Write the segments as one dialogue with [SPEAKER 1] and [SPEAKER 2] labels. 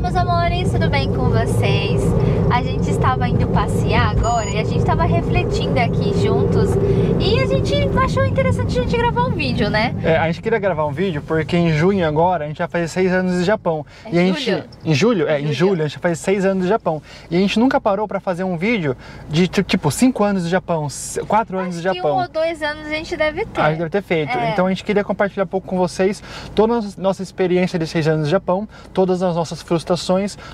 [SPEAKER 1] meus amores, tudo bem com vocês? A gente estava indo passear agora e a gente estava refletindo aqui juntos e a gente achou interessante a gente gravar um vídeo, né?
[SPEAKER 2] A gente queria gravar um vídeo porque em junho agora a gente vai fazer 6 anos de Japão.
[SPEAKER 1] É
[SPEAKER 2] e a
[SPEAKER 1] julho?
[SPEAKER 2] gente, em julho? Em julho a gente vai fazer 6 anos de Japão. E a gente nunca parou pra fazer um vídeo de tipo 5 anos de Japão, 4 anos de Japão.
[SPEAKER 1] 1 ou 2 anos a gente deve ter.
[SPEAKER 2] A gente deve ter feito. Então a gente queria compartilhar um pouco com vocês toda a nossa experiência de 6 anos de Japão, todas as nossas frustrações,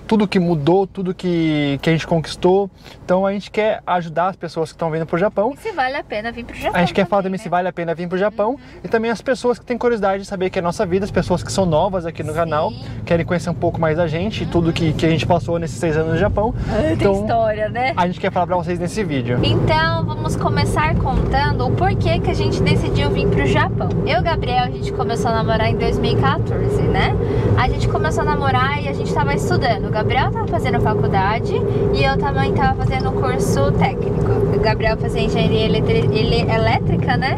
[SPEAKER 2] tudo que mudou, tudo que a gente conquistou. Então a gente quer ajudar as pessoas que estão vindo pro Japão.
[SPEAKER 1] E se vale a pena vir pro Japão.
[SPEAKER 2] A gente quer falar também,
[SPEAKER 1] né?
[SPEAKER 2] se vale a pena vir pro Japão. E também as pessoas que têm curiosidade de saber que é a nossa vida, as pessoas que são novas aqui no canal, querem conhecer um pouco mais da gente e tudo que a gente passou nesses 6 anos no Japão.
[SPEAKER 1] Tem história, né?
[SPEAKER 2] A gente quer falar pra vocês nesse vídeo.
[SPEAKER 1] Então vamos começar contando o porquê que a gente decidiu vir pro Japão. Eu e o Gabriel, a gente começou a namorar em 2014, né? A gente começou a namorar e a gente tava estudando. O Gabriel tava fazendo faculdade e eu também tava fazendo curso técnico. O Gabriel fazia engenharia elétrica, né?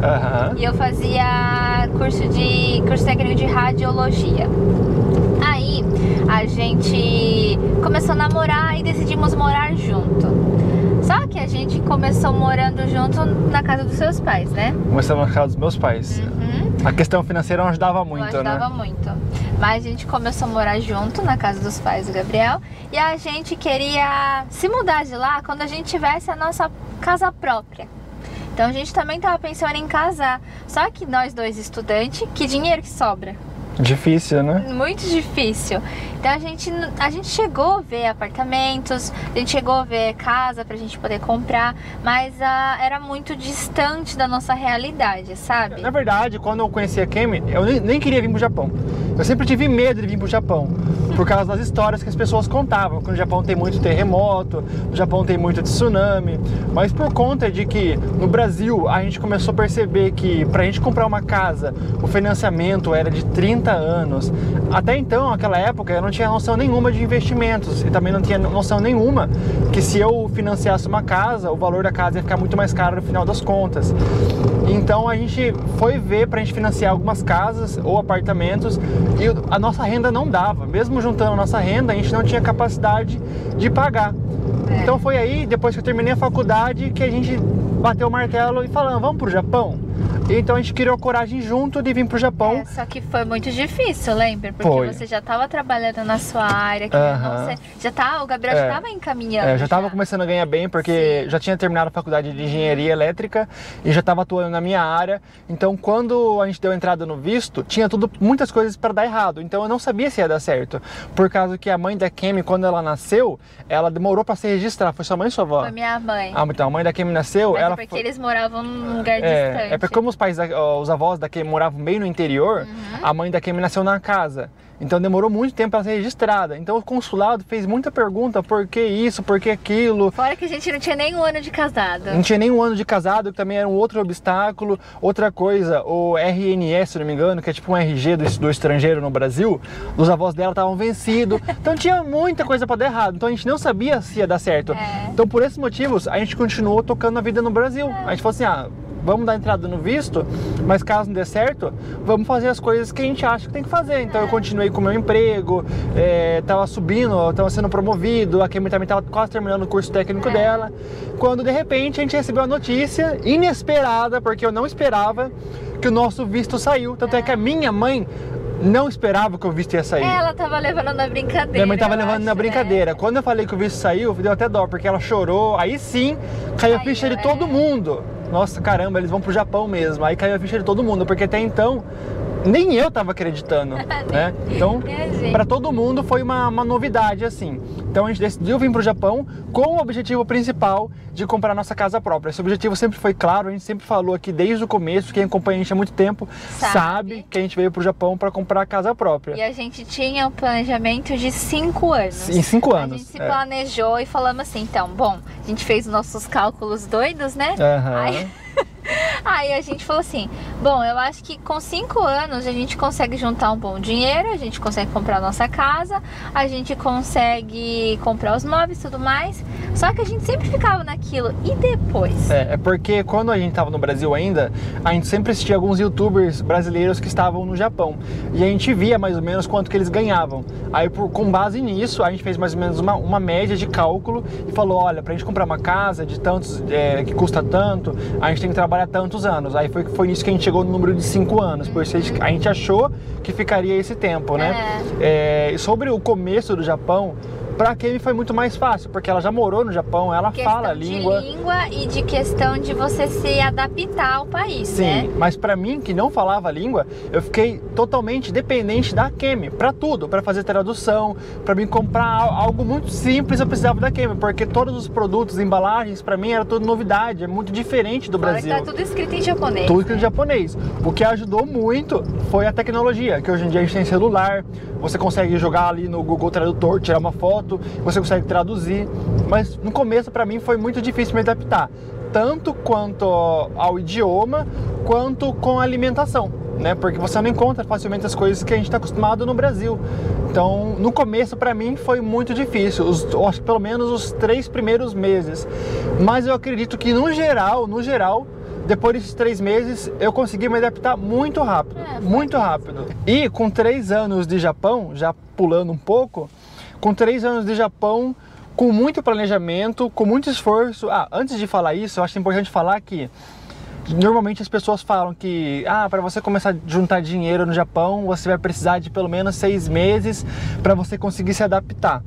[SPEAKER 1] E eu fazia curso técnico de radiologia. Aí a gente começou a namorar e decidimos morar junto. Só que a gente começou morando junto na casa dos seus pais, né?
[SPEAKER 2] Começamos na casa dos meus pais. A questão financeira não ajudava muito,
[SPEAKER 1] não ajudava muito. Mas a gente começou a morar junto na casa dos pais do Gabriel. E a gente queria se mudar de lá quando a gente tivesse a nossa casa própria. Então a gente também tava pensando em casar. Só que nós dois estudantes, que dinheiro que sobra?
[SPEAKER 2] Difícil, né?
[SPEAKER 1] Muito difícil. Então a gente chegou a ver apartamentos, a gente chegou a ver casa pra gente poder comprar, mas era muito distante da nossa realidade, sabe?
[SPEAKER 2] Na verdade, quando eu conheci a Kemi, eu nem queria vir pro Japão. Eu sempre tive medo de vir pro Japão, por causa das histórias que as pessoas contavam, que no Japão tem muito terremoto, no Japão tem muito tsunami, mas por conta de que no Brasil a gente começou a perceber que pra gente comprar uma casa, o financiamento era de 30 anos. Até então, naquela época, eu não tinha noção nenhuma de investimentos e também não tinha noção nenhuma que se eu financiasse uma casa, o valor da casa ia ficar muito mais caro no final das contas. Então a gente foi ver pra gente financiar algumas casas ou apartamentos e a nossa renda não dava. Mesmo juntando a nossa renda, a gente não tinha capacidade de pagar. Então foi aí, depois que eu terminei a faculdade, que a gente bateu o martelo e falamos, vamos pro Japão? Então a gente criou coragem junto de vir pro Japão.
[SPEAKER 1] Só que foi muito difícil, lembra? Porque você já estava trabalhando na sua área, o Gabriel já estava encaminhando.
[SPEAKER 2] Eu já estava começando a ganhar bem, porque já tinha terminado a faculdade de engenharia elétrica e já estava atuando na minha área. Então quando a gente deu entrada no visto, tinha muitas coisas para dar errado. Então eu não sabia se ia dar certo. Por causa que a mãe da Kemi, quando ela nasceu, ela demorou para se registrar. Foi sua mãe ou sua avó?
[SPEAKER 1] Foi minha mãe.
[SPEAKER 2] Então a mãe da Kemi nasceu,
[SPEAKER 1] mas porque eles moravam num lugar distante.
[SPEAKER 2] É porque como os avós da Kemi moravam meio no interior, a mãe da Kemi nasceu na casa. Então demorou muito tempo para ser registrada. Então o consulado fez muita pergunta, por que isso, por que aquilo.
[SPEAKER 1] Fora que a gente não tinha nem um ano de casado.
[SPEAKER 2] Não tinha nem um ano de casado, que também era um outro obstáculo. Outra coisa, o RNS, se não me engano, que é tipo um RG do estrangeiro no Brasil, os avós dela estavam vencidos. Então tinha muita coisa para dar errado. Então a gente não sabia se ia dar certo. Então por esses motivos, a gente continuou tocando a vida no Brasil. A gente falou assim, vamos dar entrada no visto, mas caso não dê certo, vamos fazer as coisas que a gente acha que tem que fazer. Então eu continuei com o meu emprego, tava subindo, tava sendo promovido, a Kemi também tava quase terminando o curso técnico dela, quando de repente a gente recebeu a notícia inesperada, porque eu não esperava, que o nosso visto saiu. Tanto é que a minha mãe não esperava que o visto ia sair.
[SPEAKER 1] Ela tava levando na brincadeira.
[SPEAKER 2] Minha mãe tava levando na brincadeira. Quando eu falei que o visto saiu, deu até dó, porque ela chorou. Aí sim, caiu a ficha de todo mundo. Nossa, caramba, eles vão pro Japão mesmo. Aí caiu a ficha de todo mundo, porque até então nem eu tava acreditando, né? Então, para todo mundo foi uma novidade, assim. Então a gente decidiu vir pro Japão com o objetivo principal de comprar nossa casa própria. Esse objetivo sempre foi claro, a gente sempre falou aqui desde o começo, quem acompanha a gente há muito tempo sabe que a gente veio pro Japão para comprar a casa própria.
[SPEAKER 1] E a gente tinha um planejamento de 5 anos.
[SPEAKER 2] Em 5 anos.
[SPEAKER 1] A gente se planejou e falamos assim, então, bom, a gente fez os nossos cálculos doidos, né? Aí a gente falou assim, bom, eu acho que com 5 anos a gente consegue juntar um bom dinheiro, a gente consegue comprar a nossa casa, a gente consegue comprar os móveis e tudo mais. Só que a gente sempre ficava naquilo, e depois?
[SPEAKER 2] É porque quando a gente tava no Brasil ainda, a gente sempre assistia alguns youtubers brasileiros que estavam no Japão. E a gente via mais ou menos quanto que eles ganhavam. Aí com base nisso, a gente fez mais ou menos uma média de cálculo e falou, olha, pra gente comprar uma casa de tantos, que custa tanto, a gente tem que trabalhar tantos anos. Aí foi nisso que a gente chegou no número de 5 anos, por isso a gente achou que ficaria esse tempo, né? Sobre o começo do Japão, pra Kemi foi muito mais fácil, porque ela já morou no Japão, ela fala a língua.
[SPEAKER 1] De língua e de questão de você se adaptar ao país,
[SPEAKER 2] sim,
[SPEAKER 1] né?
[SPEAKER 2] Mas pra mim, que não falava a língua, eu fiquei totalmente dependente da Kemi, pra tudo, pra fazer tradução, pra mim comprar algo muito simples, eu precisava da Kemi, porque todos os produtos, embalagens, pra mim era tudo novidade, é muito diferente do Brasil.
[SPEAKER 1] Tá tudo escrito em japonês.
[SPEAKER 2] Tudo escrito em japonês. O que ajudou muito foi a tecnologia, que hoje em dia a gente tem celular, você consegue jogar ali no Google Tradutor, tirar uma foto, você consegue traduzir, mas no começo pra mim foi muito difícil me adaptar, tanto quanto ao idioma, quanto com a alimentação, né? Porque você não encontra facilmente as coisas que a gente está acostumado no Brasil. Então, no começo pra mim foi muito difícil, acho que pelo menos os 3 primeiros meses, mas eu acredito que no geral, depois desses 3 meses, eu consegui me adaptar muito rápido, muito rápido. E com 3 anos de Japão, já pulando um pouco, com 3 anos de Japão, com muito planejamento, com muito esforço. Antes de falar isso, eu acho importante falar que normalmente as pessoas falam que para você começar a juntar dinheiro no Japão, você vai precisar de pelo menos 6 meses para você conseguir se adaptar.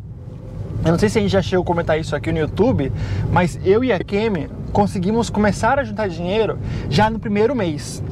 [SPEAKER 2] Eu não sei se a gente já chegou a comentar isso aqui no YouTube, mas eu e a Kemi conseguimos começar a juntar dinheiro já no primeiro mês.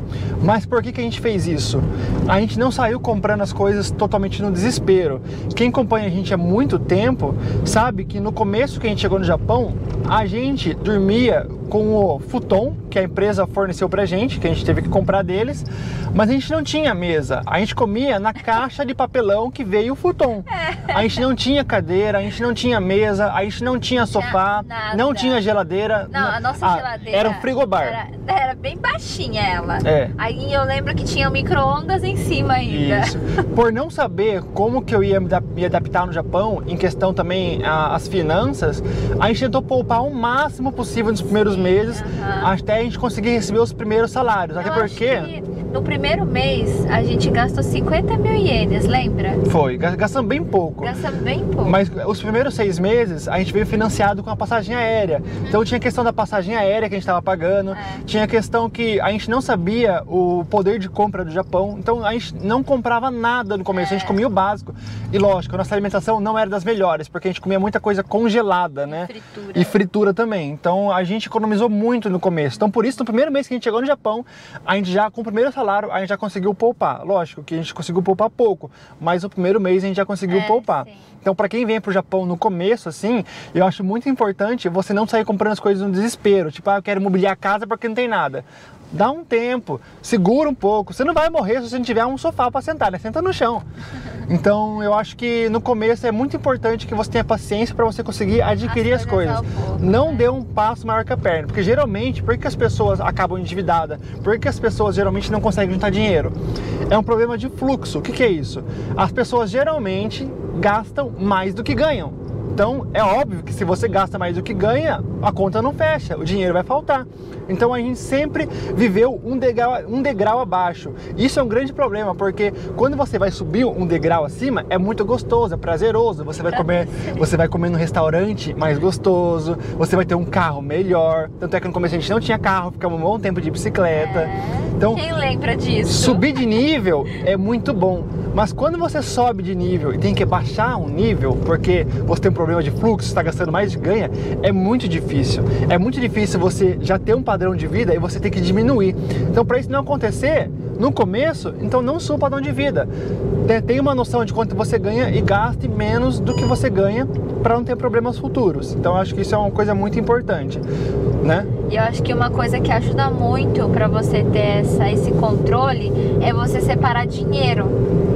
[SPEAKER 2] Mas por que a gente fez isso? A gente não saiu comprando as coisas totalmente no desespero. Quem acompanha a gente há muito tempo sabe que no começo que a gente chegou no Japão, a gente dormia com o futon que a empresa forneceu pra gente, que a gente teve que comprar deles, mas a gente não tinha mesa. A gente comia na caixa de papelão que veio o futon. A gente não tinha cadeira, a gente não tinha mesa, a gente não tinha sofá, não tinha geladeira.
[SPEAKER 1] Não, a nossa geladeira
[SPEAKER 2] era um frigobar.
[SPEAKER 1] Era bem baixinha ela.
[SPEAKER 2] É.
[SPEAKER 1] Aí eu lembro que tinha um micro-ondas em cima ainda.
[SPEAKER 2] Isso. Por não saber como que eu ia me adaptar no Japão, em questão também as finanças, a gente tentou poupar o máximo possível nos primeiros meses, até a gente conseguir receber os primeiros salários. Até porque
[SPEAKER 1] no primeiro mês a gente gastou 50 mil ienes, lembra?
[SPEAKER 2] Foi, gastamos bem pouco.
[SPEAKER 1] Gastamos bem pouco.
[SPEAKER 2] Mas os primeiros 6 meses a gente veio financiado com a passagem aérea. Então tinha a questão da passagem aérea que a gente estava pagando, tinha a questão que a gente não sabia o poder de compra do Japão, então a gente não comprava nada no começo, a gente comia o básico. E lógico, a nossa alimentação não era das melhores, porque a gente comia muita coisa congelada, né?
[SPEAKER 1] Fritura.
[SPEAKER 2] E fritura também. Então a gente economizou muito no começo. Então por isso, no primeiro mês que a gente chegou no Japão, a gente já, com o primeiro salário, a gente já conseguiu poupar. Lógico que a gente conseguiu poupar pouco, mas no primeiro mês a gente já conseguiu poupar.
[SPEAKER 1] Sim.
[SPEAKER 2] Então, para quem vem pro Japão no começo, assim, eu acho muito importante você não sair comprando as coisas no desespero. Tipo, eu quero mobiliar a casa porque não tem nada. Dá um tempo, segura um pouco. você não vai morrer se você não tiver um sofá para sentar, né? Senta no chão. Então, eu acho que no começo é muito importante que você tenha paciência para você conseguir adquirir as coisas. Não dê um passo maior que a perna, porque geralmente, por que as pessoas acabam endividadas? Por que as pessoas geralmente não conseguem juntar dinheiro? É um problema de fluxo. O que é isso? As pessoas geralmente gastam mais do que ganham. Então, é óbvio que se você gasta mais do que ganha, a conta não fecha, o dinheiro vai faltar. Então, a gente sempre viveu um degrau abaixo. Isso é um grande problema, porque quando você vai subir um degrau acima, é muito gostoso, é prazeroso. Você vai comer num restaurante mais gostoso, você vai ter um carro melhor. Tanto é que no começo a gente não tinha carro, ficamos um bom tempo de bicicleta. Então,
[SPEAKER 1] quem lembra disso?
[SPEAKER 2] Subir de nível é muito bom, mas quando você sobe de nível e tem que baixar um nível, porque você tem um problema de fluxo, está gastando mais do que ganha, é muito difícil. É muito difícil você já ter um padrão de vida e você ter que diminuir. Então, para isso não acontecer no começo, então não suba o padrão de vida. Tenha uma noção de quanto você ganha e gaste menos do que você ganha para não ter problemas futuros. Então, eu acho que isso é uma coisa muito importante, né?
[SPEAKER 1] E eu acho que uma coisa que ajuda muito para você ter esse controle é você separar dinheiro.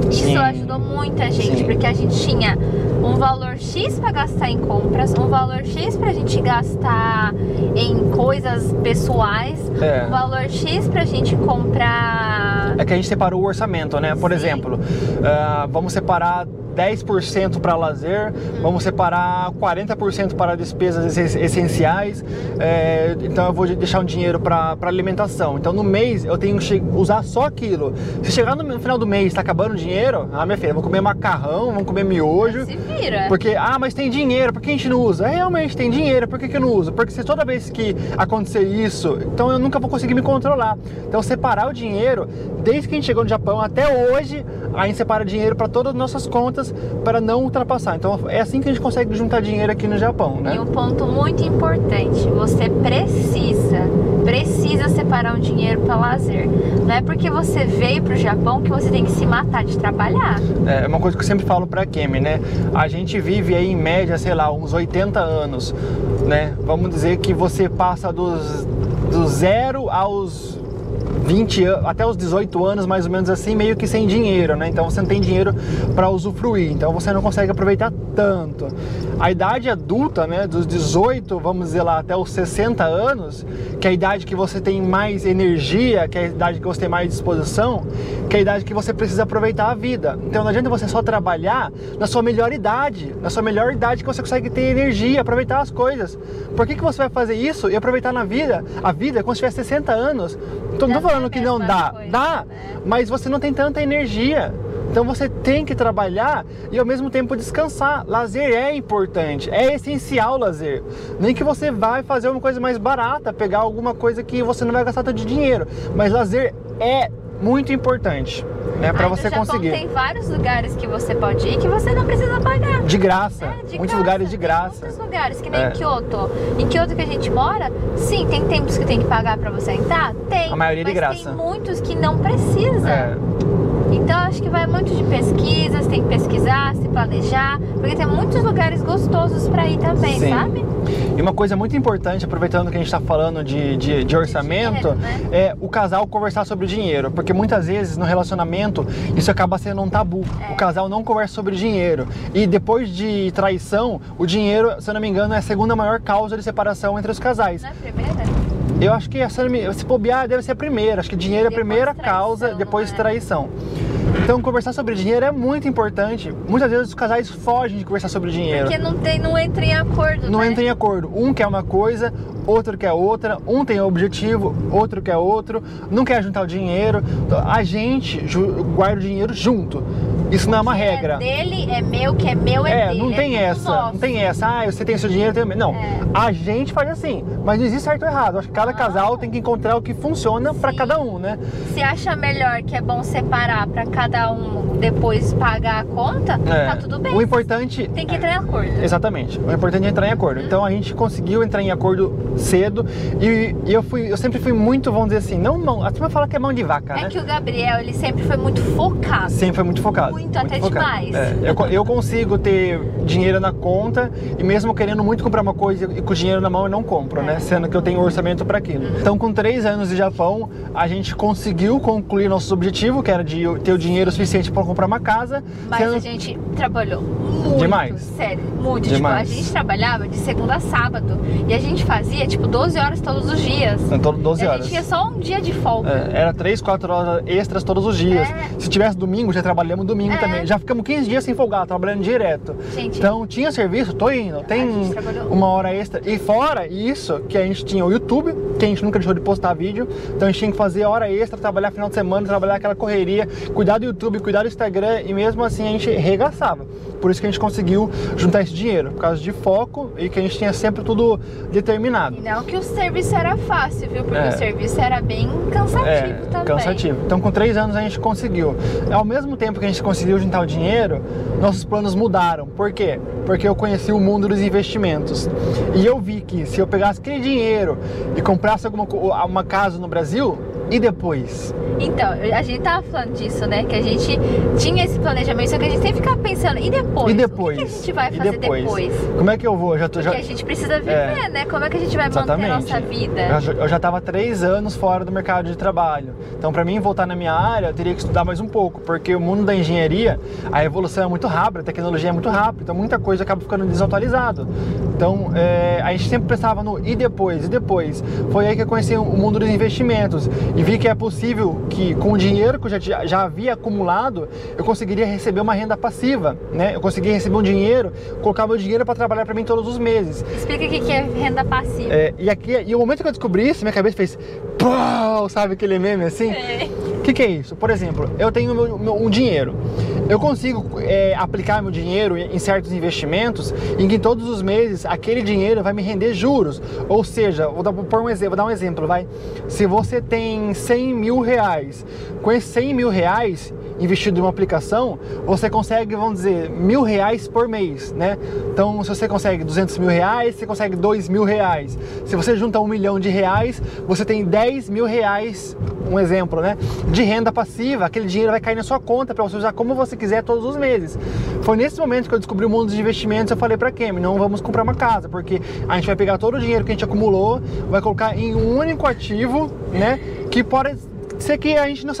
[SPEAKER 1] Isso ajudou muita gente, porque a gente tinha um valor X para gastar em compras, um valor X pra gente gastar em coisas pessoais, um valor X pra gente comprar...
[SPEAKER 2] É que a gente separou o orçamento, né? Por
[SPEAKER 1] Sim.
[SPEAKER 2] exemplo, vamos separar 10% para lazer, vamos separar 40% para despesas essenciais, então eu vou deixar um dinheiro para alimentação. Então no mês eu tenho que usar só aquilo. Se chegar no final do mês está acabando o dinheiro, minha filha, vou comer macarrão, vamos comer miojo.
[SPEAKER 1] Se vira.
[SPEAKER 2] Porque, mas tem dinheiro, por que a gente não usa? Realmente tem dinheiro, por que eu não uso? Porque se toda vez que acontecer isso, então eu nunca vou conseguir me controlar. Então separar o dinheiro, desde que a gente chegou no Japão até hoje, a gente separa dinheiro para todas as nossas contas, para não ultrapassar. Então é assim que a gente consegue juntar dinheiro aqui no Japão, né?
[SPEAKER 1] E um ponto muito importante, você precisa separar um dinheiro para lazer. Não é porque você veio pro Japão que você tem que se matar de trabalhar.
[SPEAKER 2] É uma coisa que eu sempre falo pra Kemi, né? A gente vive aí em média, sei lá, uns 80 anos, né? Vamos dizer que você passa do 0 aos 20 até os 18 anos, mais ou menos assim, meio que sem dinheiro, né? Então você não tem dinheiro para usufruir, então você não consegue aproveitar tanto. A idade adulta, né, dos 18, vamos dizer lá, até os 60 anos, que é a idade que você tem mais energia, que é a idade que você tem mais disposição, que é a idade que você precisa aproveitar a vida. Então não adianta você só trabalhar na sua melhor idade que você consegue ter energia, aproveitar as coisas. Por que você vai fazer isso e aproveitar a vida quando tiver 60 anos? Não tô falando que não dá, dá, mas você não tem tanta energia. Então você tem que trabalhar e ao mesmo tempo descansar. Lazer é importante, é essencial o lazer. Nem que você vai fazer uma coisa mais barata, pegar alguma coisa que você não vai gastar tanto de dinheiro. Mas lazer é muito importante, né, para você conseguir.
[SPEAKER 1] Tem vários lugares que você pode ir que você não precisa pagar.
[SPEAKER 2] De graça, muitos
[SPEAKER 1] graça,
[SPEAKER 2] lugares de graça.
[SPEAKER 1] Muitos lugares, que nem Kyoto. Em Kyoto que a gente mora, sim, tem tempos que tem que pagar para você entrar? Tem.
[SPEAKER 2] A maioria de graça.
[SPEAKER 1] Tem muitos que não precisa. Então acho que vai muito de pesquisas, tem que pesquisar, se planejar, porque tem muitos lugares gostosos para ir também,
[SPEAKER 2] sim,
[SPEAKER 1] sabe?
[SPEAKER 2] E uma coisa muito importante, aproveitando que a gente está falando de orçamento,
[SPEAKER 1] dinheiro, né?
[SPEAKER 2] É o casal conversar sobre dinheiro, porque muitas vezes no relacionamento isso acaba sendo um tabu. O casal não conversa sobre dinheiro e depois de traição, o dinheiro, se eu não me engano, é a segunda maior causa de separação entre os casais.
[SPEAKER 1] Não é a primeira?
[SPEAKER 2] Eu acho que, se bobear, deve ser a primeira. Acho que dinheiro é a primeira causa, depois traição. Então, conversar sobre dinheiro é muito importante. Muitas vezes os casais fogem de conversar sobre dinheiro.
[SPEAKER 1] Porque não entra em acordo,
[SPEAKER 2] Não entra em acordo. Um quer uma coisa, outro quer outra. Um tem um objetivo, outro quer outro. Não quer juntar o dinheiro. A gente guarda o dinheiro junto. Isso não é uma regra.
[SPEAKER 1] É dele, é meu, que é meu, é dele.
[SPEAKER 2] Não tem essa. Não tem essa. Você tem seu dinheiro, eu tenho o meu. Não. A gente faz assim. Mas não existe certo ou errado. Acho que cada casal tem que encontrar o que funciona para cada um, né?
[SPEAKER 1] Se acha melhor que é bom separar para cada um depois pagar a conta, tá tudo bem.
[SPEAKER 2] O importante...
[SPEAKER 1] Tem que entrar em acordo.
[SPEAKER 2] Exatamente. O importante é entrar em acordo. Então a gente conseguiu entrar em acordo cedo e eu sempre fui muito, vamos dizer assim, a turma fala que é mão de vaca, né?
[SPEAKER 1] É que o Gabriel, ele sempre foi muito focado.
[SPEAKER 2] Sempre foi muito focado.
[SPEAKER 1] Muito até demais.
[SPEAKER 2] Eu consigo ter dinheiro na conta e mesmo querendo muito comprar uma coisa e com o dinheiro na mão eu não compro, né? Sendo que eu tenho orçamento para aquilo. Então com 3 anos de Japão, a gente conseguiu concluir nosso objetivo, que era de ter o dinheiro suficiente para comprar uma casa.
[SPEAKER 1] Mas a gente trabalhou muito.
[SPEAKER 2] Demais.
[SPEAKER 1] Sério, muito.
[SPEAKER 2] Demais.
[SPEAKER 1] Tipo, a gente trabalhava de segunda a sábado e a gente fazia, 12 horas todos os dias.
[SPEAKER 2] 12 horas.
[SPEAKER 1] A gente tinha só um dia de folga.
[SPEAKER 2] Era 3, 4 horas extras todos os dias. Se tivesse domingo, já trabalhamos domingo também. Já ficamos 15 dias sem folgar, trabalhando direto.
[SPEAKER 1] Gente,
[SPEAKER 2] então, tinha serviço, tô indo. Tem uma hora extra. E fora isso, que a gente tinha o YouTube, que a gente nunca deixou de postar vídeo. Então, a gente tinha que fazer hora extra, trabalhar final de semana, trabalhar aquela correria, cuidar do YouTube, cuidar do Instagram. E mesmo assim, a gente regaçava. Por isso que a gente conseguiu juntar esse dinheiro. Por causa de foco e que a gente tinha sempre tudo determinado.
[SPEAKER 1] E não que o serviço era fácil, viu? Porque o serviço era bem cansativo também.
[SPEAKER 2] Cansativo. Então, com 3 anos a gente conseguiu. Ao mesmo tempo que a gente conseguiu juntar o dinheiro, nossos planos mudaram. Por quê? Porque eu conheci o mundo dos investimentos. E eu vi que se eu pegasse aquele dinheiro e comprasse uma casa no Brasil, e depois?
[SPEAKER 1] Então, a gente tava falando disso, né? Que a gente tinha esse planejamento, só que a gente sempre ficava pensando, e depois?
[SPEAKER 2] E depois?
[SPEAKER 1] O que a gente vai fazer depois?
[SPEAKER 2] Como é que eu vou?
[SPEAKER 1] Porque a gente precisa viver, né? Como é que a gente vai manter a nossa vida?
[SPEAKER 2] Eu já estava 3 anos fora do mercado de trabalho. Então, para mim voltar na minha área, eu teria que estudar mais um pouco, porque o mundo da engenharia, a evolução é muito rápida, a tecnologia é muito rápida, então muita coisa acaba ficando desatualizado. Então, a gente sempre pensava no e depois? E depois? Foi aí que eu conheci o mundo dos investimentos e vi que é possível que com o dinheiro que eu já havia acumulado, eu conseguiria receber uma renda passiva, né? Eu conseguia receber um dinheiro, colocar meu dinheiro para trabalhar para mim todos os meses.
[SPEAKER 1] Explica o que é renda passiva.
[SPEAKER 2] E o momento que eu descobri isso, minha cabeça fez pau, sabe aquele meme assim? O que é isso? Por exemplo, eu tenho um dinheiro. Eu consigo aplicar meu dinheiro em certos investimentos em que todos os meses aquele dinheiro vai me render juros. Ou seja, vou dar um exemplo, vai. Se você tem 100 mil reais, com esses 100 mil reais investido em uma aplicação, você consegue, vamos dizer, R$1.000 por mês, né? Então, se você consegue 200 mil reais, você consegue 2 mil reais. Se você junta R$1 milhão, você tem 10 mil reais, um exemplo, né? De renda passiva, aquele dinheiro vai cair na sua conta para você usar como você quiser todos os meses. Foi nesse momento que eu descobri o mundo dos investimentos. Eu falei para Kemi, não vamos comprar uma casa, porque a gente vai pegar todo o dinheiro que a gente acumulou, vai colocar em um único ativo, né? Que pode ser que a gente não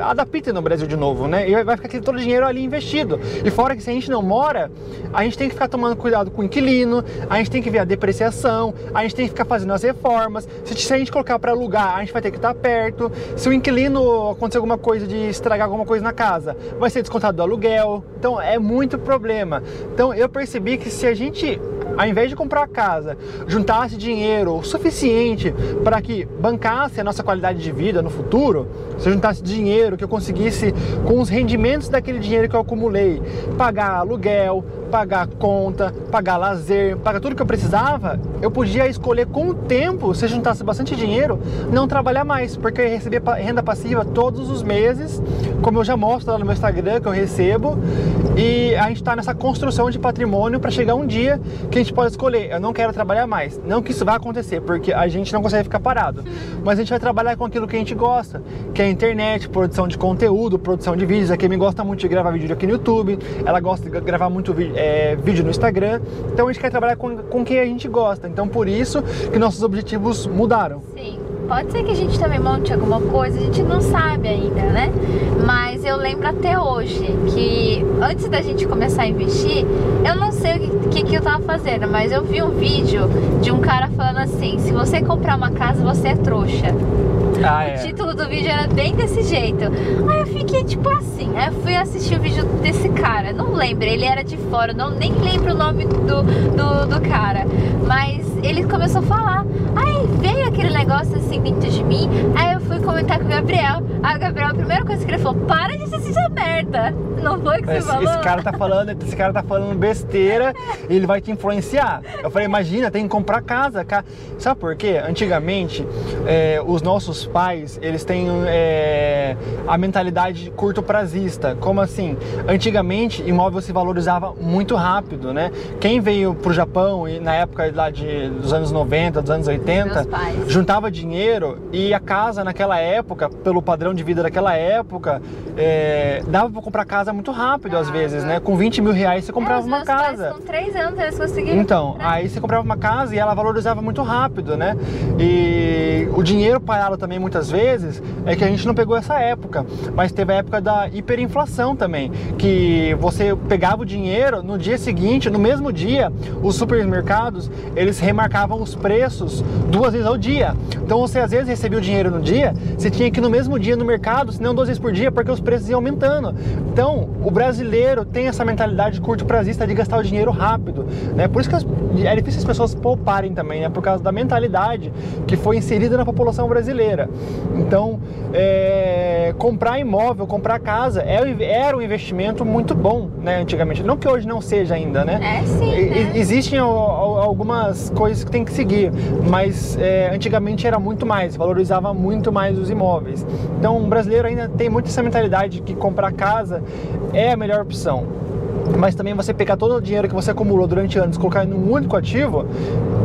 [SPEAKER 2] adapte no Brasil de novo, né? E vai ficar todo o dinheiro ali investido. E fora que se a gente não mora, a gente tem que ficar tomando cuidado com o inquilino, a gente tem que ver a depreciação, a gente tem que ficar fazendo as reformas. Se a gente colocar para alugar, a gente vai ter que estar perto. Se o inquilino acontecer alguma coisa de estragar alguma coisa na casa, vai ser descontado do aluguel. Então é muito problema. Então eu percebi que se a gente, ao invés de comprar a casa, juntasse dinheiro o suficiente para que bancasse a nossa qualidade de vida no futuro, se eu juntasse dinheiro que eu conseguisse, com os rendimentos daquele dinheiro que eu acumulei, pagar aluguel, pagar conta, pagar lazer, pagar tudo que eu precisava, eu podia escolher com o tempo, se eu juntasse bastante dinheiro, não trabalhar mais, porque eu ia receber renda passiva todos os meses, como eu já mostro lá no meu Instagram, que eu recebo, e a gente está nessa construção de patrimônio para chegar um dia que a gente pode escolher, eu não quero trabalhar mais. Não que isso vai acontecer, porque a gente não consegue ficar parado, mas a gente vai trabalhar com aquilo que a gente gosta, que é a internet, produção de conteúdo, produção de vídeos. A Kemi gosta muito de gravar vídeo aqui no YouTube, ela gosta de gravar muito vídeo no Instagram, então a gente quer trabalhar com o que a gente gosta, então por isso que nossos objetivos mudaram.
[SPEAKER 1] Sim. Pode ser que a gente também monte alguma coisa, a gente não sabe ainda, né? Mas eu lembro até hoje que antes da gente começar a investir, eu não sei o que eu tava fazendo, mas eu vi um vídeo de um cara falando assim: se você comprar uma casa, você é trouxa. O título do vídeo era bem desse jeito. Aí eu fiquei tipo assim, aí eu fui assistir o vídeo desse cara, não lembro, ele era de fora, nem lembro o nome do cara, mas ele começou a falar, aí veio aquele negócio assim dentro de mim, aí eu fui comentar com o Gabriel, aí o Gabriel, a primeira coisa que ele falou: para de assistir essa merda, não foi o que você falou?
[SPEAKER 2] Esse cara tá falando besteira e ele vai te influenciar. Eu falei, imagina, tem que comprar casa, cara. Sabe por quê? Antigamente, os nossos pais, eles têm a mentalidade curto prazista. Como assim? Antigamente, imóvel se valorizava muito rápido, né? Quem veio pro Japão e na época lá dos anos 90, dos anos 80, juntava dinheiro, e a casa naquela época, pelo padrão de vida daquela época, dava pra comprar casa muito rápido, às vezes, né? Com 20 mil reais você comprava uma casa.
[SPEAKER 1] Pais, com 3 anos eles conseguiram.
[SPEAKER 2] Então, aí você comprava uma casa e ela valorizava muito rápido, né? E o dinheiro parado também, muitas vezes, é que a gente não pegou essa época, mas teve a época da hiperinflação também, que você pegava o dinheiro, no dia seguinte, no mesmo dia, os supermercados, eles remarcavam os preços 2 vezes ao dia. Então você às vezes recebia o dinheiro no dia, você tinha que ir no mesmo dia no mercado, se não 2 vezes por dia, porque os preços iam aumentando. Então o brasileiro tem essa mentalidade curto prazista de gastar o dinheiro rápido, né? Por isso que é difícil as pessoas pouparem também, né? Por causa da mentalidade que foi inserida na população brasileira. Então comprar imóvel, comprar casa era um investimento muito bom, né? Antigamente, não que hoje não seja ainda, né?
[SPEAKER 1] Sim, né?
[SPEAKER 2] Existem algumas coisas que tem que seguir, mas antigamente era muito mais, valorizava muito mais os imóveis. Então o brasileiro ainda tem muito essa mentalidade de que comprar casa é a melhor opção. Mas também você pegar todo o dinheiro que você acumulou durante anos e colocar em um único ativo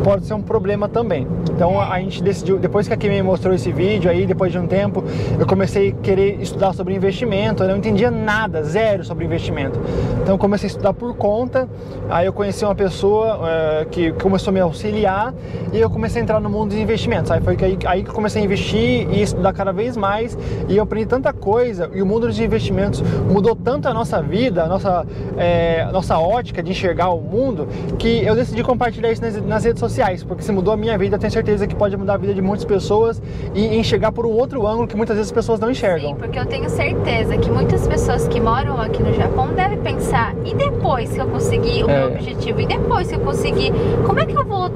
[SPEAKER 2] pode ser um problema também. Então a gente decidiu, depois que a Kim me mostrou esse vídeo aí, depois de um tempo, eu comecei a querer estudar sobre investimento. Eu não entendia nada, zero sobre investimento. Então eu comecei a estudar por conta. Aí eu conheci uma pessoa que começou a me auxiliar e eu comecei a entrar no mundo dos investimentos. Aí foi aí que eu comecei a investir e estudar cada vez mais, e eu aprendi tanta coisa, e o mundo dos investimentos mudou tanto a nossa vida, a nossa ótica de enxergar o mundo, que eu decidi compartilhar isso nas redes sociais, porque se mudou a minha vida, eu tenho certeza que pode mudar a vida de muitas pessoas e enxergar por um outro ângulo que muitas vezes as pessoas não enxergam.
[SPEAKER 1] Sim, porque eu tenho certeza que muitas pessoas que moram aqui no Japão devem pensar, e depois que eu conseguir o meu objetivo, e depois que eu conseguir, como é que eu vou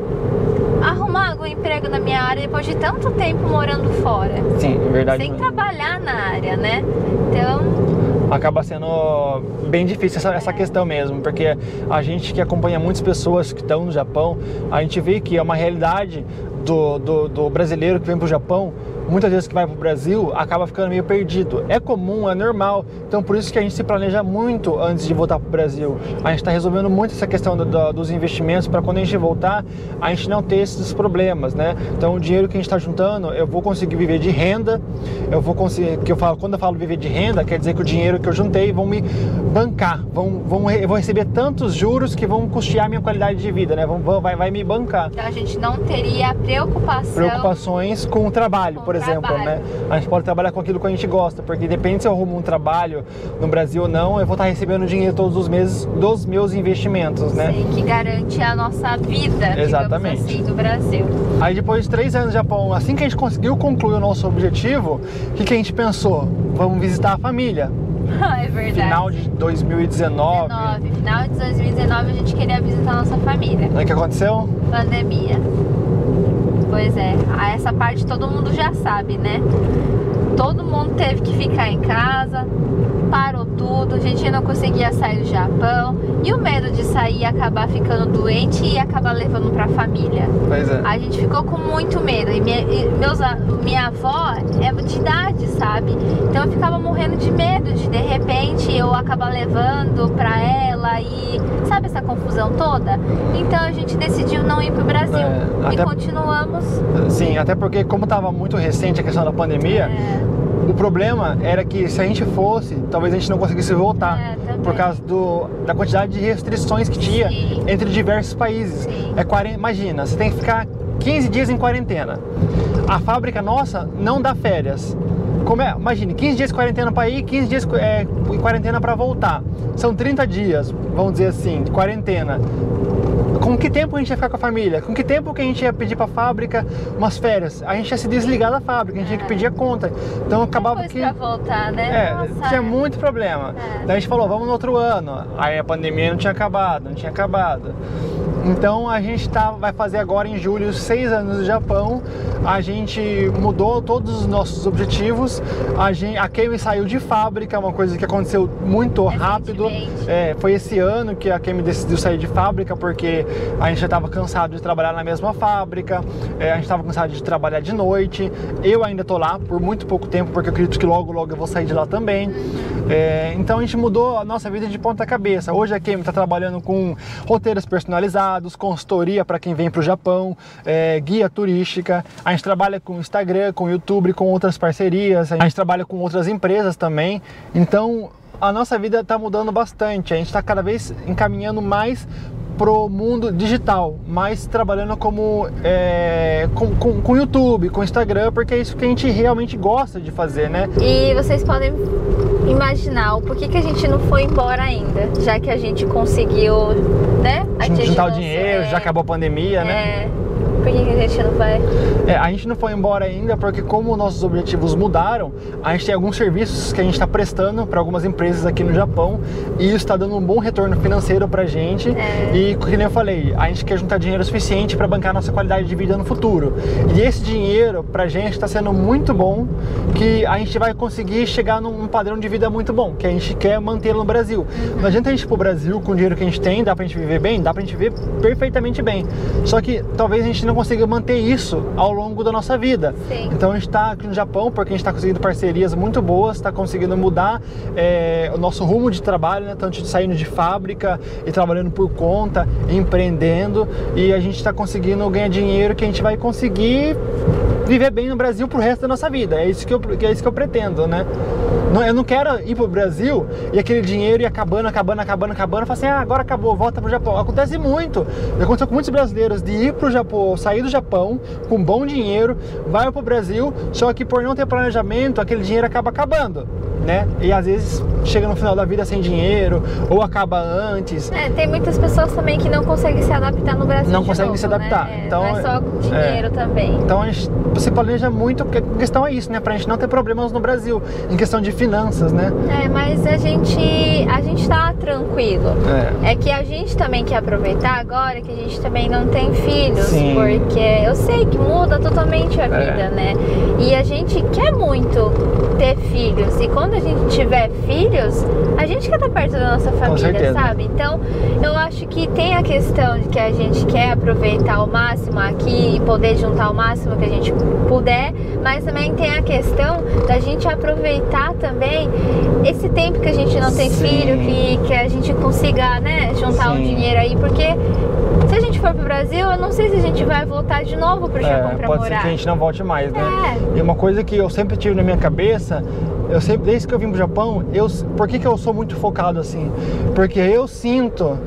[SPEAKER 1] arrumar algum emprego na minha área depois de tanto tempo morando fora?
[SPEAKER 2] Sim, é verdade.
[SPEAKER 1] Sem trabalhar na área, né? Então
[SPEAKER 2] acaba sendo bem difícil essa questão mesmo, porque a gente que acompanha muitas pessoas que estão no Japão, a gente vê que é uma realidade do brasileiro que vem para o Japão. Muitas vezes que vai para o Brasil acaba ficando meio perdido. É comum, é normal. Então por isso que a gente se planeja muito antes de voltar para o Brasil. A gente está resolvendo muito essa questão dos investimentos para quando a gente voltar, a gente não ter esses problemas, né? Então o dinheiro que a gente está juntando, eu vou conseguir viver de renda. Eu vou conseguir, quando eu falo viver de renda, quer dizer que o dinheiro que eu juntei vão me bancar, eu vou receber tantos juros que vão custear minha qualidade de vida, né? Vai me bancar.
[SPEAKER 1] Então a gente não teria
[SPEAKER 2] preocupações com o trabalho, por exemplo, né? A gente pode trabalhar com aquilo que a gente gosta, porque depende se eu arrumo um trabalho no Brasil ou não, eu vou estar recebendo dinheiro todos os meses dos meus investimentos, né?
[SPEAKER 1] Sim, que garante a nossa vida,
[SPEAKER 2] exatamente,
[SPEAKER 1] assim, do Brasil.
[SPEAKER 2] Aí depois de 3 anos no Japão, assim que a gente conseguiu concluir o nosso objetivo, o que a gente pensou? Vamos visitar a família.
[SPEAKER 1] É verdade.
[SPEAKER 2] Final de 2019.
[SPEAKER 1] Final de 2019 a gente queria visitar a nossa família.
[SPEAKER 2] O que aconteceu?
[SPEAKER 1] Pandemia. Pois é, essa parte todo mundo já sabe, né? Todo mundo teve que ficar em casa, parou tudo, a gente não conseguia sair do Japão, e o medo de sair e acabar ficando doente e acabar levando pra família.
[SPEAKER 2] Pois é.
[SPEAKER 1] A gente ficou com muito medo, e minha avó é de idade, sabe? Então eu ficava morrendo de medo de repente eu acabar levando pra ela, e sabe essa confusão toda? Então a gente decidiu não ir pro Brasil e continuamos.
[SPEAKER 2] Sim, até porque como estava muito recente a questão da pandemia, o problema era que se a gente fosse, talvez a gente não conseguisse voltar, por causa da quantidade de restrições que tinha entre diversos países. Imagina, você tem que ficar 15 dias em quarentena. A fábrica nossa não dá férias. Imagine, 15 dias de quarentena para ir, 15 dias em quarentena para voltar. São 30 dias, vamos dizer assim, de quarentena. Com que tempo a gente ia ficar com a família? Com que tempo que a gente ia pedir para a fábrica umas férias? A gente ia se desligar da fábrica, a gente tinha que pedir a conta. Então acabava que...
[SPEAKER 1] pra voltar, né?
[SPEAKER 2] Tinha muito problema. Daí a gente falou, vamos no outro ano. Aí a pandemia não tinha acabado. Então a gente vai fazer agora em julho 6 anos no Japão. A gente mudou todos os nossos objetivos. A Kemi saiu de fábrica, uma coisa que aconteceu muito rápido. Foi esse ano que a Kemi decidiu sair de fábrica, porque a gente já estava cansado de trabalhar na mesma fábrica, a gente estava cansado de trabalhar de noite. Eu ainda estou lá por muito pouco tempo, porque eu acredito que logo eu vou sair de lá também. Então a gente mudou a nossa vida de ponta cabeça. Hoje a Kemi está trabalhando com roteiros personalizados, consultoria para quem vem para o Japão, guia turística. A gente trabalha com Instagram, com YouTube, com outras parcerias. A gente trabalha com outras empresas também. Então a nossa vida está mudando bastante. A gente está cada vez encaminhando mais pro mundo digital, mas trabalhando com YouTube, com Instagram, porque é isso que a gente realmente gosta de fazer, né?
[SPEAKER 1] E vocês podem imaginar o porquê que a gente não foi embora ainda, já que a gente conseguiu, né?
[SPEAKER 2] Juntar o dinheiro, já acabou a pandemia, né?
[SPEAKER 1] Por que a gente não vai?
[SPEAKER 2] A gente não foi embora ainda porque como nossos objetivos mudaram, a gente tem alguns serviços que a gente está prestando para algumas empresas aqui no Japão, e isso está dando um bom retorno financeiro pra gente. E como eu falei, a gente quer juntar dinheiro suficiente para bancar nossa qualidade de vida no futuro. E esse dinheiro pra gente está sendo muito bom, que a gente vai conseguir chegar num padrão de vida muito bom, que a gente quer mantê-lo no Brasil. Não adianta a gente ir pro Brasil com o dinheiro que a gente tem, dá pra gente viver bem? Dá pra gente viver perfeitamente bem. Só que talvez a a gente não consiga manter isso ao longo da nossa vida.
[SPEAKER 1] Sim.
[SPEAKER 2] Então a gente está aqui no Japão porque a gente está conseguindo parcerias muito boas, está conseguindo mudar o nosso rumo de trabalho, né? Tanto de saindo de fábrica e trabalhando por conta, empreendendo, e a gente está conseguindo ganhar dinheiro que a gente vai conseguir viver bem no Brasil pro resto da nossa vida. É isso que eu pretendo, né? Eu não quero ir pro Brasil e aquele dinheiro ir acabando, falar assim, agora acabou, volta pro Japão. Acontece muito. Aconteceu com muitos brasileiros de ir pro Japão, sair do Japão com bom dinheiro, vai pro Brasil, só que por não ter planejamento, aquele dinheiro acaba acabando, né? E às vezes chega no final da vida sem dinheiro, ou acaba antes.
[SPEAKER 1] Tem muitas pessoas também que não conseguem se adaptar no Brasil.
[SPEAKER 2] Não conseguem se adaptar.
[SPEAKER 1] Né?
[SPEAKER 2] Então,
[SPEAKER 1] não é só dinheiro também.
[SPEAKER 2] Então você planeja muito, porque a questão é isso, né? Pra gente não ter problemas no Brasil, em questão de finanças, né?
[SPEAKER 1] Mas a gente tá tranquilo. É que a gente também quer aproveitar agora que a gente também não tem filhos.
[SPEAKER 2] Sim.
[SPEAKER 1] Porque eu sei que muda totalmente a vida, né? E a gente quer muito ter filhos. E quando a gente tiver filhos, a gente quer estar perto da nossa família, sabe? Então, eu acho que tem a questão de que a gente quer aproveitar ao máximo aqui e poder juntar o máximo que a gente puder, mas também tem a questão da gente aproveitar também esse tempo que a gente não tem filho, que a gente consiga, né, juntar um dinheiro aí, porque se a gente for pro Brasil, eu não sei se a gente vai voltar de novo pro Japão pra morar.
[SPEAKER 2] Pode ser que a gente não volte mais, né? E uma coisa que eu sempre tive na minha cabeça, desde que eu vim pro Japão, por que eu sou muito focado assim? Porque eu sinto,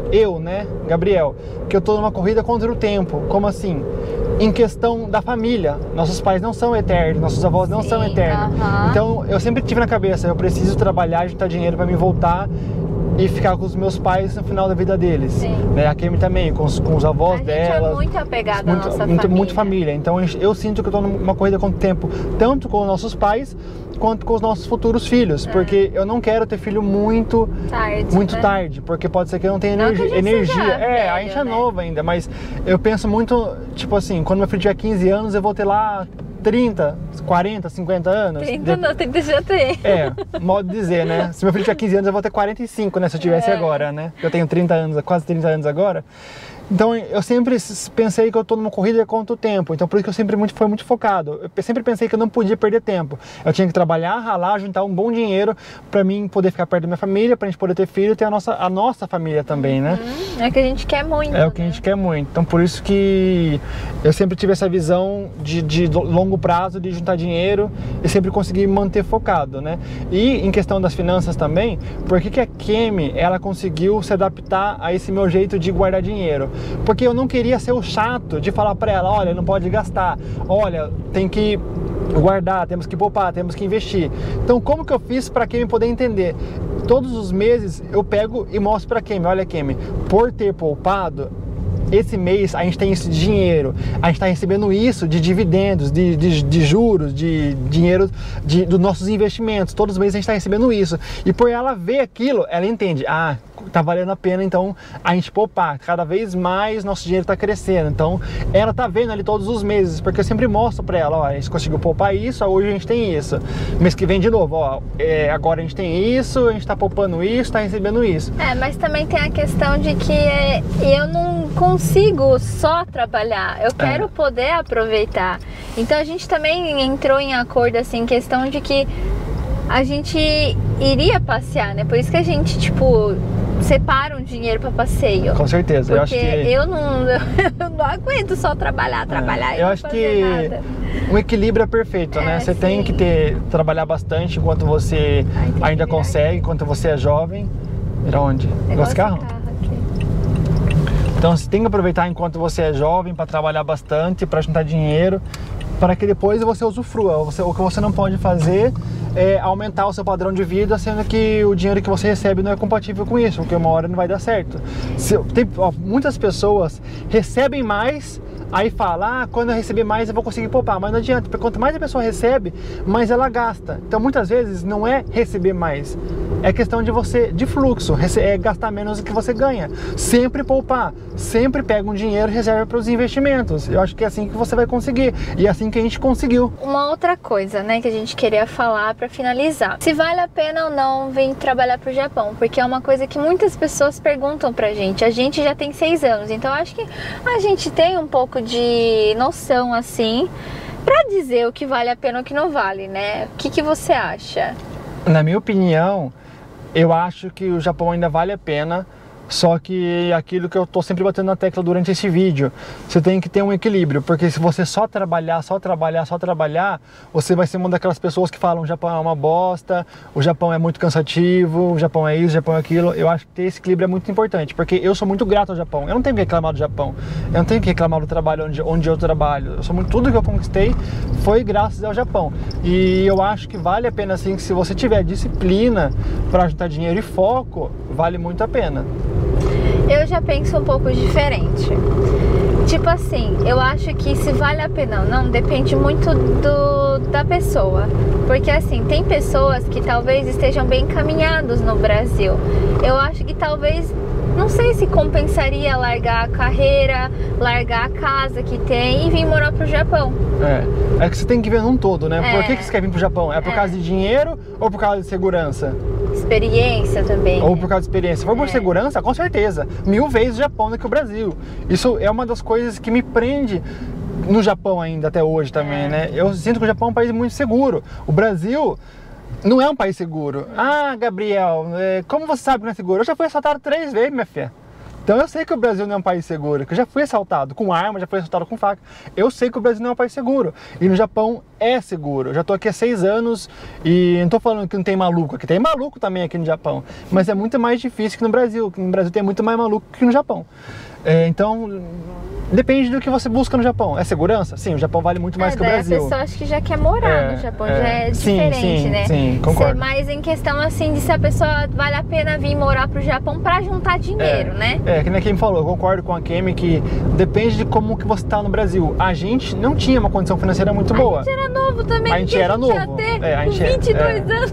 [SPEAKER 2] né, Gabriel, que eu tô numa corrida contra o tempo. Como assim? Em questão da família, nossos pais não são eternos, nossos avós não são eternos. Então eu sempre tive na cabeça, eu preciso trabalhar, juntar dinheiro para me voltar e ficar com os meus pais no final da vida deles. Né? A Kemi também, com os avós dela.
[SPEAKER 1] A gente é muito apegada à nossa família.
[SPEAKER 2] Muito família. Então eu sinto que eu tô numa corrida contra o tempo, tanto com os nossos pais quanto com os nossos futuros filhos, porque eu não quero ter filho muito tarde, porque pode ser que eu não tenha energia.
[SPEAKER 1] Velho,
[SPEAKER 2] a gente é novo ainda, mas eu penso muito, tipo assim, quando meu filho tiver 15 anos, eu vou ter lá 30, 40, 50 anos.
[SPEAKER 1] 30 não, 30 já tem.
[SPEAKER 2] Modo de dizer, né? Se meu filho tiver 15 anos, eu vou ter 45, né? Se eu tivesse agora, né? Eu tenho 30 anos, quase 30 anos agora. Então eu sempre pensei que eu tô numa corrida contra o tempo, então por isso que eu sempre fui muito focado. Eu sempre pensei que eu não podia perder tempo. Eu tinha que trabalhar, ralar, juntar um bom dinheiro pra mim poder ficar perto da minha família, pra gente poder ter filho e ter a nossa família também, né?
[SPEAKER 1] É o que a gente quer muito.
[SPEAKER 2] É o que a gente quer muito. Então por isso que eu sempre tive essa visão de longo prazo, de juntar dinheiro e sempre conseguir me manter focado, né? E em questão das finanças também, por que a Kemi, ela conseguiu se adaptar a esse meu jeito de guardar dinheiro? Porque eu não queria ser o chato de falar pra ela, olha, não pode gastar, olha, tem que guardar, temos que poupar, temos que investir. Então como que eu fiz pra Kemi poder entender? Todos os meses eu pego e mostro pra Kemi, olha Kemi, por ter poupado, esse mês a gente tem esse dinheiro, a gente está recebendo isso de dividendos, de juros, de dinheiro dos nossos investimentos. Todos os meses a gente está recebendo isso. E por ela ver aquilo, ela entende, tá valendo a pena então a gente poupar. Cada vez mais nosso dinheiro está crescendo. Então ela tá vendo ali todos os meses, porque eu sempre mostro para ela, ó, a gente conseguiu poupar isso, hoje a gente tem isso. Mês que vem de novo, ó, agora a gente tem isso, a gente está poupando isso, está recebendo isso.
[SPEAKER 1] Mas também tem a questão de que eu não consigo só trabalhar, eu quero poder aproveitar. Então a gente também entrou em acordo assim, questão de que a gente iria passear, né? Por isso que a gente, tipo, separa um dinheiro para passeio.
[SPEAKER 2] Com certeza.
[SPEAKER 1] Porque
[SPEAKER 2] eu acho que
[SPEAKER 1] eu não aguento só trabalhar
[SPEAKER 2] eu acho que
[SPEAKER 1] nada.
[SPEAKER 2] Um equilíbrio é perfeito, né? Você tem que trabalhar bastante enquanto você ainda consegue, enquanto você é jovem. Era onde? Negócio de carro? Então você tem que aproveitar enquanto você é jovem para trabalhar bastante, para juntar dinheiro, para que depois você usufrua. O que você não pode fazer é aumentar o seu padrão de vida, sendo que o dinheiro que você recebe não é compatível com isso, porque uma hora não vai dar certo. Muitas pessoas recebem mais, aí fala, quando eu receber mais eu vou conseguir poupar, mas não adianta, porque quanto mais a pessoa recebe, mais ela gasta. Então muitas vezes não é receber mais, é questão de fluxo, é gastar menos do que você ganha. Sempre poupar, sempre pega um dinheiro e reserva para os investimentos. Eu acho que é assim que você vai conseguir, e é assim que a gente conseguiu.
[SPEAKER 1] Uma outra coisa, né, que a gente queria falar para finalizar, se vale a pena ou não vir trabalhar pro Japão, porque é uma coisa que muitas pessoas perguntam pra gente. A gente já tem 6 anos, então eu acho que a gente tem um pouco pouco de noção, assim, pra dizer o que vale a pena e o que não vale, né? O que você acha?
[SPEAKER 2] Na minha opinião, eu acho que o Japão ainda vale a pena. Só que aquilo que eu tô sempre batendo na tecla durante esse vídeo, você tem que ter um equilíbrio, porque se você só trabalhar, você vai ser uma daquelas pessoas que falam o Japão é uma bosta, o Japão é muito cansativo, o Japão é isso, o Japão é aquilo. Eu acho que ter esse equilíbrio é muito importante, porque eu sou muito grato ao Japão, eu não tenho que reclamar do Japão, eu não tenho que reclamar do trabalho onde eu trabalho, tudo que eu conquistei foi graças ao Japão. E eu acho que vale a pena sim, que se você tiver disciplina para juntar dinheiro e foco, vale muito a pena.
[SPEAKER 1] Eu já penso um pouco diferente. Tipo assim, eu acho que se vale a pena ou não, depende muito da pessoa. Porque assim, tem pessoas que talvez estejam bem encaminhados no Brasil. Eu acho que talvez, não sei se compensaria largar a carreira, largar a casa que tem e vir morar pro Japão.
[SPEAKER 2] É que você tem que ver num todo, né? Por que você quer vir pro Japão? É por causa de dinheiro ou por causa de segurança?
[SPEAKER 1] Experiência também.
[SPEAKER 2] Ou por causa de experiência. Se for por segurança, com certeza. 1000 vezes o Japão do que o Brasil. Isso é uma das coisas que me prende no Japão ainda, até hoje também, né? Eu sinto que o Japão é um país muito seguro. O Brasil não é um país seguro. Ah, Gabriel, como você sabe que não é seguro? Eu já fui assaltado 3 vezes, minha filha. Então eu sei que o Brasil não é um país seguro, que eu já fui assaltado com arma, já fui assaltado com faca. Eu sei que o Brasil não é um país seguro. E no Japão é seguro. Eu já tô aqui há 6 anos e não tô falando que não tem maluco aqui. Tem maluco também aqui no Japão. Mas é muito mais difícil que no Brasil. Que no Brasil tem muito mais maluco que no Japão. Então, depende do que você busca no Japão. É segurança? Sim, o Japão vale muito mais que o Brasil.
[SPEAKER 1] A pessoa acho que já quer morar no Japão, já é diferente, né?
[SPEAKER 2] Sim, concordo.
[SPEAKER 1] Mas em questão assim de se a pessoa vale a pena vir morar pro Japão pra juntar dinheiro, né?
[SPEAKER 2] Que nem a Kemi falou, eu concordo com a Kemi que depende de como que você tá no Brasil. A gente não tinha uma condição financeira muito boa.
[SPEAKER 1] A gente era novo também,
[SPEAKER 2] a gente era novo.
[SPEAKER 1] A gente com 22 anos.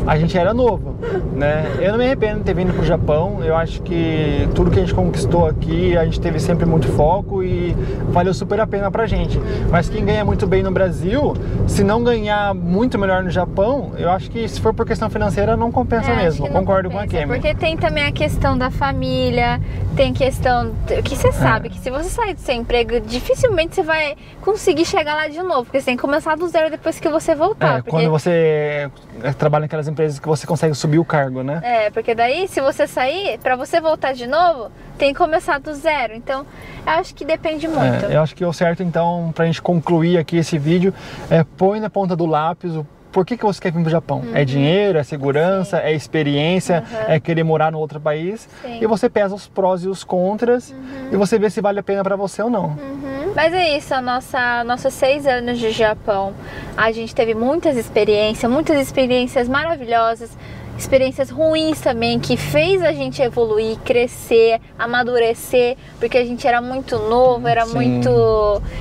[SPEAKER 2] A gente era novo, né? Eu não me arrependo de ter vindo pro Japão. Eu acho que tudo que a gente conquistou aqui, a gente teve sempre muito foco e valeu super a pena pra gente. Mas quem ganha muito bem no Brasil, se não ganhar muito melhor no Japão, eu acho que se for por questão financeira não compensa mesmo. Concordo com a Kemi.
[SPEAKER 1] Porque tem também a questão da família, tem questão que você sabe que se você sair do seu emprego, dificilmente você vai conseguir chegar lá de novo, porque você tem que começar do zero depois que você voltar.
[SPEAKER 2] Quando você trabalha naquelas empresas que você consegue subir o cargo, né?
[SPEAKER 1] Porque daí se você sair, pra você voltar de novo, tem que começar do zero. Então, eu acho que depende muito.
[SPEAKER 2] Eu acho que o certo, então, pra gente concluir aqui esse vídeo, põe na ponta do lápis o por que você quer vir pro Japão. É dinheiro, é segurança, é experiência, é querer morar no outro país. E você pesa os prós e os contras e você vê se vale a pena pra você ou não.
[SPEAKER 1] Mas é isso, nossos 6 anos de Japão. A gente teve muitas experiências maravilhosas. Experiências ruins também, que fez a gente evoluir, crescer, amadurecer, porque a gente era muito novo, era muito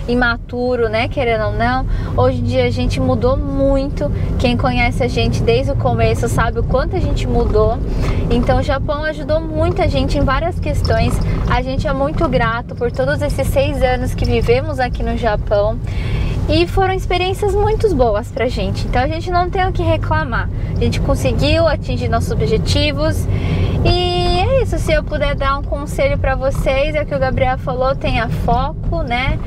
[SPEAKER 1] imaturo, né, querendo ou não. Hoje em dia a gente mudou muito, quem conhece a gente desde o começo sabe o quanto a gente mudou. Então o Japão ajudou muito a gente em várias questões. A gente é muito grato por todos esses 6 anos que vivemos aqui no Japão. E foram experiências muito boas pra gente, então a gente não tem o que reclamar. A gente conseguiu atingir nossos objetivos. E é isso, se eu puder dar um conselho pra vocês, é o que o Gabriel falou, tenha foco, né?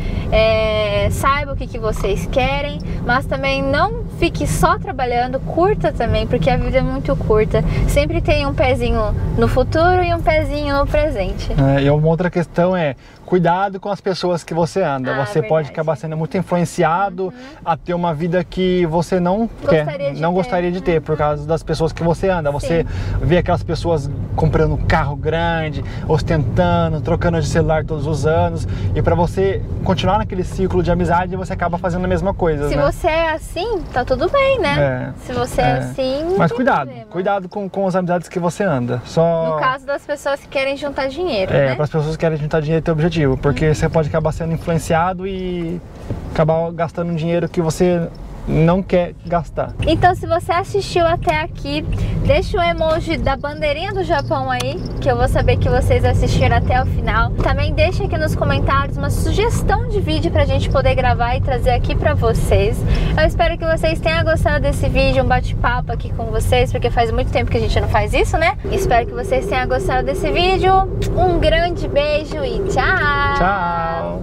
[SPEAKER 1] Saiba o que vocês querem, mas também não fique só trabalhando, curta também, porque a vida é muito curta. Sempre tem um pezinho no futuro e um pezinho no presente.
[SPEAKER 2] E uma outra questão é, cuidado com as pessoas que você anda. Você pode acabar sendo muito influenciado a ter uma vida que você não gostaria de ter por causa das pessoas que você anda. Você vê aquelas pessoas comprando um carro grande, ostentando, trocando de celular todos os anos, e para você continuar naquele ciclo de amizade, você acaba fazendo a mesma coisa.
[SPEAKER 1] Se você é assim, tá tudo bem, né? Se você é assim,
[SPEAKER 2] mas cuidado com as amizades que você anda.
[SPEAKER 1] No caso das pessoas que querem juntar dinheiro, né?
[SPEAKER 2] Para as pessoas que querem juntar dinheiro e ter objetivo, porque você pode acabar sendo influenciado e acabar gastando um dinheiro que você não quer gastar.
[SPEAKER 1] Então, se você assistiu até aqui, deixa o emoji da bandeirinha do Japão aí, que eu vou saber que vocês assistiram até o final. Também deixa aqui nos comentários uma sugestão de vídeo pra gente poder gravar e trazer aqui pra vocês. Eu espero que vocês tenham gostado desse vídeo, um bate-papo aqui com vocês, porque faz muito tempo que a gente não faz isso, né? Espero que vocês tenham gostado desse vídeo. Um grande beijo e tchau!
[SPEAKER 2] Tchau!